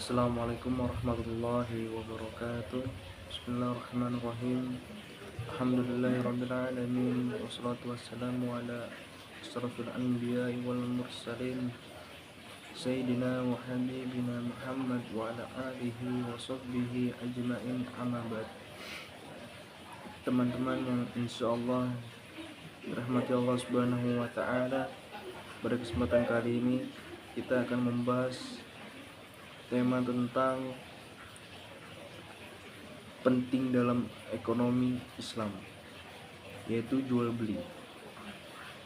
Assalamualaikum warahmatullahi wabarakatuh. Bismillahirrahmanirrahim. Alhamdulillahirrabbilalamin. Wassalatu wassalamu ala asrafil anbiya'i wal mursalin Sayyidina wa habibina Muhammad wa ala alihi wa sahbihi ajma'in, amma ba'd. Teman-teman yang insyaallah dirahmati Allah subhanahu wa ta'ala, pada kesempatan kali ini kita akan membahas tema tentang penting dalam ekonomi Islam, yaitu jual beli.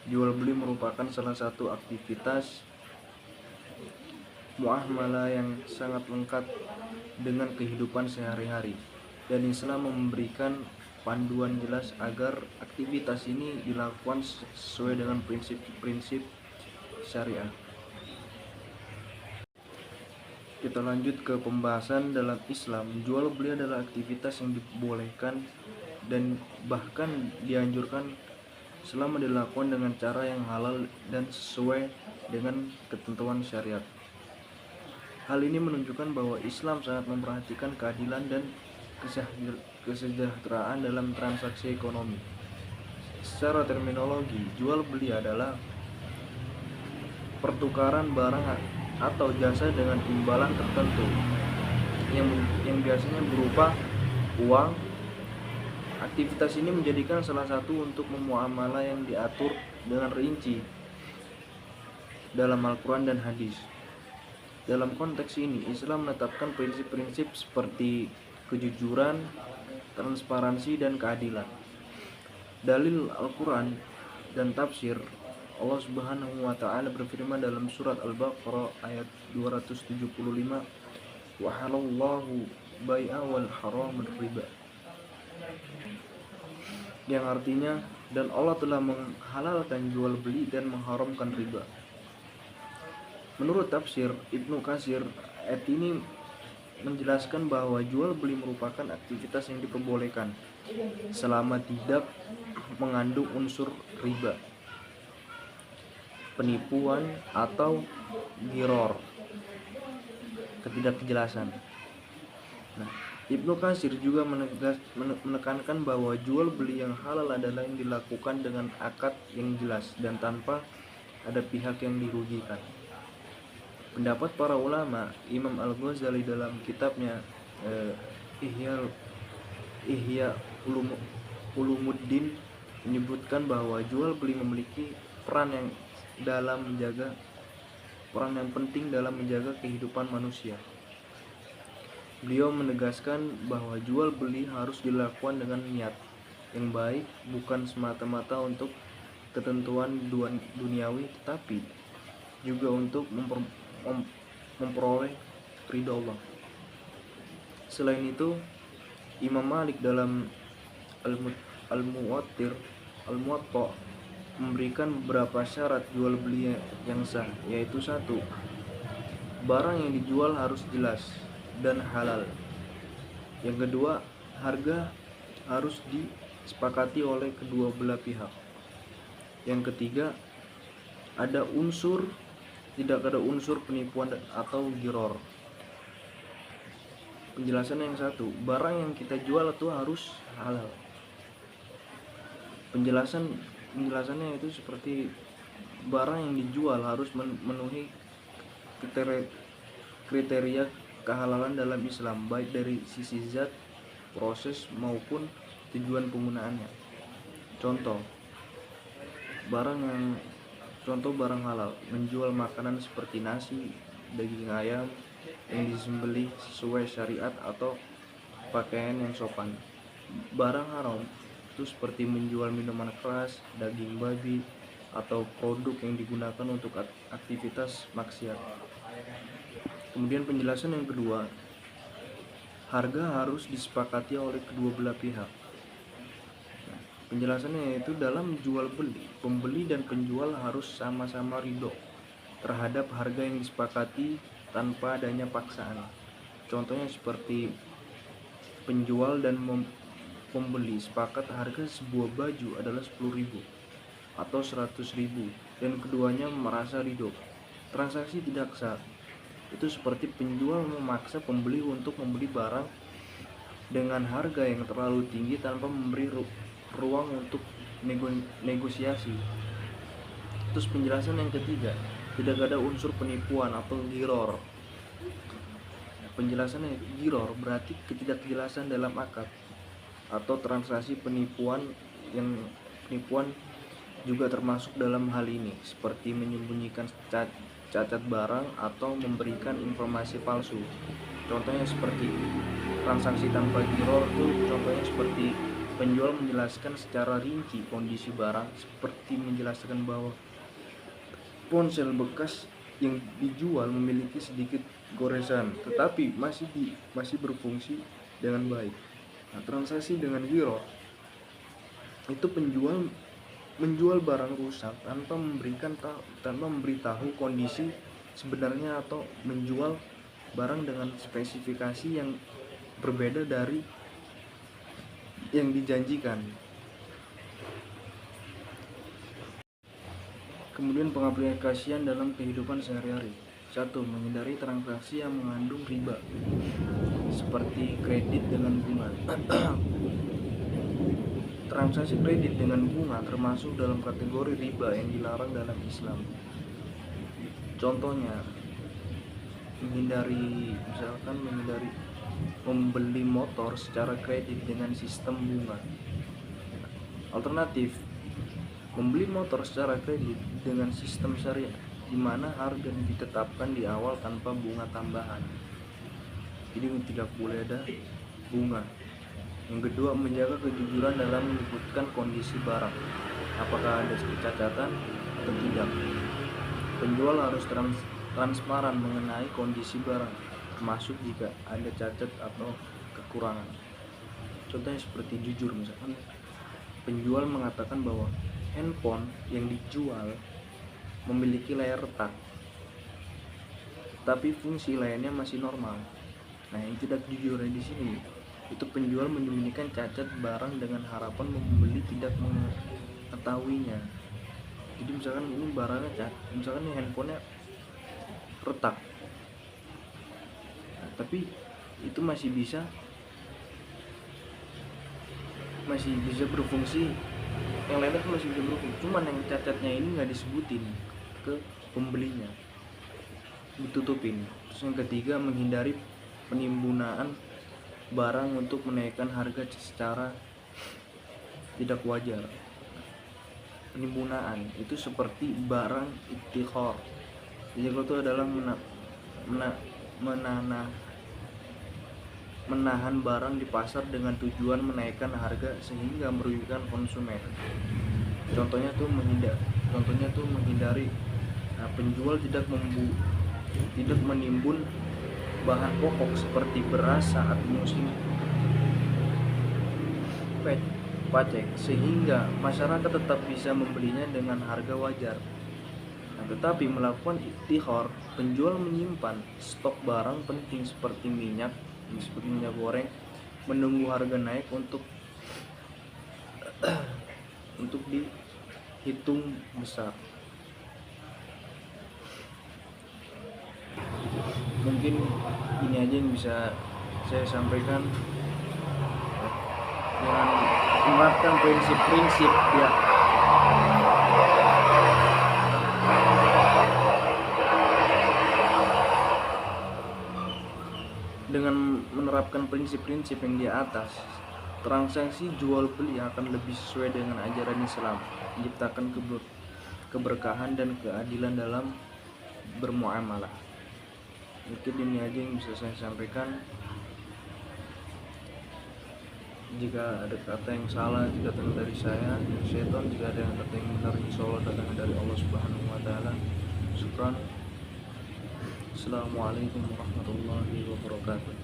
Jual beli merupakan salah satu aktivitas muamalah yang sangat lengkap dengan kehidupan sehari-hari, dan Islam memberikan panduan jelas agar aktivitas ini dilakukan sesuai dengan prinsip-prinsip syariah. Kita lanjut ke pembahasan. Dalam Islam, jual beli adalah aktivitas yang dibolehkan dan bahkan dianjurkan selama dilakukan dengan cara yang halal dan sesuai dengan ketentuan syariat. Hal ini menunjukkan bahwa Islam sangat memperhatikan keadilan dan kesejahteraan dalam transaksi ekonomi. Secara terminologi, jual beli adalah pertukaran barang atau jasa dengan imbalan tertentu yang biasanya berupa uang. Aktivitas ini menjadikan salah satu untuk memuamalah yang diatur dengan rinci dalam Al-Quran dan hadis. Dalam konteks ini, Islam menetapkan prinsip-prinsip seperti kejujuran, transparansi, dan keadilan. Dalil Al-Quran dan tafsir: Allah Subhanahu wa ta'ala berfirman dalam surat Al-Baqarah ayat 275, wa halallahu bai'a wal haramul riba, yang artinya, dan Allah telah menghalalkan jual beli dan mengharamkan riba. Menurut tafsir Ibnu Katsir, ayat ini menjelaskan bahwa jual beli merupakan aktivitas yang diperbolehkan selama tidak mengandung unsur riba, penipuan, atau ghirar, ketidakjelasan. Ibnu Katsir juga menekankan bahwa jual beli yang halal adalah yang dilakukan dengan akad yang jelas dan tanpa ada pihak yang dirugikan. Pendapat para ulama, Imam Al-Ghazali dalam kitabnya Ihya Ulumuddin menyebutkan bahwa jual beli memiliki peran yang penting dalam menjaga kehidupan manusia. Beliau menegaskan bahwa jual beli harus dilakukan dengan niat yang baik, bukan semata-mata untuk ketentuan duniawi, tetapi juga untuk memperoleh ridha Allah. Selain itu, Imam Malik dalam Al-Muwatta memberikan beberapa syarat jual beli yang sah, yaitu: 1. Barang yang dijual harus jelas dan halal. Yang kedua, harga harus disepakati oleh kedua belah pihak. Yang ketiga, tidak ada unsur penipuan atau ghirar. Penjelasan yang 1, barang yang kita jual itu harus halal. Penjelasannya itu seperti barang yang dijual harus memenuhi kriteria kehalalan dalam Islam, baik dari sisi zat, proses, maupun tujuan penggunaannya. Contoh barang halal: menjual makanan seperti nasi, daging ayam yang disembelih sesuai syariat, atau pakaian yang sopan. Barang haram itu seperti menjual minuman keras, daging babi, atau produk yang digunakan untuk aktivitas maksiat. Kemudian penjelasan yang kedua, harga harus disepakati oleh kedua belah pihak. Penjelasannya yaitu dalam jual beli, pembeli dan penjual harus sama-sama ridho terhadap harga yang disepakati tanpa adanya paksaan. Contohnya seperti penjual dan pembeli sepakat harga sebuah baju adalah 10.000 atau 100.000 dan keduanya merasa ridho. Transaksi tidak sah Itu seperti penjual memaksa pembeli untuk membeli barang dengan harga yang terlalu tinggi tanpa memberi ruang untuk negosiasi. Terus penjelasan yang ketiga, tidak ada unsur penipuan atau ghirar. Penjelasannya, ghirar berarti ketidakjelasan dalam akad atau transaksi penipuan, yang penipuan juga termasuk dalam hal ini, seperti menyembunyikan cacat barang atau memberikan informasi palsu. Contohnya seperti transaksi tanpa ghirar itu contohnya seperti penjual menjelaskan secara rinci kondisi barang, seperti menjelaskan bahwa ponsel bekas yang dijual memiliki sedikit goresan tetapi masih berfungsi dengan baik. Nah, transaksi dengan ghirar itu penjual menjual barang rusak tanpa memberitahu kondisi sebenarnya atau menjual barang dengan spesifikasi yang berbeda dari yang dijanjikan. Kemudian pengaplikasian dalam kehidupan sehari-hari. 1. Menghindari transaksi yang mengandung riba seperti kredit dengan bunga. Transaksi kredit dengan bunga termasuk dalam kategori riba yang dilarang dalam Islam. Contohnya, menghindari membeli motor secara kredit dengan sistem bunga. Alternatif, membeli motor secara kredit dengan sistem syariah, di mana harga ditetapkan di awal tanpa bunga tambahan. Jadi tidak boleh ada bunga. Yang kedua, menjaga kejujuran dalam menyebutkan kondisi barang, apakah ada kecacatan atau tidak. Penjual harus transparan mengenai kondisi barang, termasuk jika ada cacat atau kekurangan. Contohnya seperti jujur, misalkan penjual mengatakan bahwa handphone yang dijual memiliki layar retak, tapi fungsi layarnya masih normal. Nah, yang tidak jujur di sini itu penjual menyembunyikan cacat barang dengan harapan pembeli tidak mengetahuinya. Jadi misalkan ini barangnya cacat, misalkan ini handphonenya retak, nah, tapi itu masih bisa berfungsi, yang lainnya masih bisa berfungsi, cuman yang cacatnya ini nggak disebutin ke pembelinya, ditutupin. Terus yang ketiga, menghindari penimbunan barang untuk menaikkan harga secara tidak wajar. Penimbunan itu seperti barang ikhtiqar. Ikhtiqar itu adalah menahan barang di pasar dengan tujuan menaikkan harga sehingga merugikan konsumen. Contohnya tuh menghindari penjual tidak menimbun bahan pokok seperti beras saat musim pacek, sehingga masyarakat tetap bisa membelinya dengan harga wajar. Nah, tetapi melakukan ikhtiqar, penjual menyimpan stok barang penting seperti minyak goreng, menunggu harga naik untuk dihitung besar. Mungkin ini aja yang bisa saya sampaikan. Dengan menerapkan prinsip-prinsip yang di atas, transaksi jual beli akan lebih sesuai dengan ajaran Islam, menciptakan keberkahan dan keadilan dalam bermuamalah. Mungkin ini aja yang bisa saya sampaikan. Jika ada kata yang salah datang dari saya, syaitan. Jika ada kata yang benar, insyaallah datang dari Allah Subhanahu wa taala. Syukran. Assalamualaikum warahmatullahi wabarakatuh.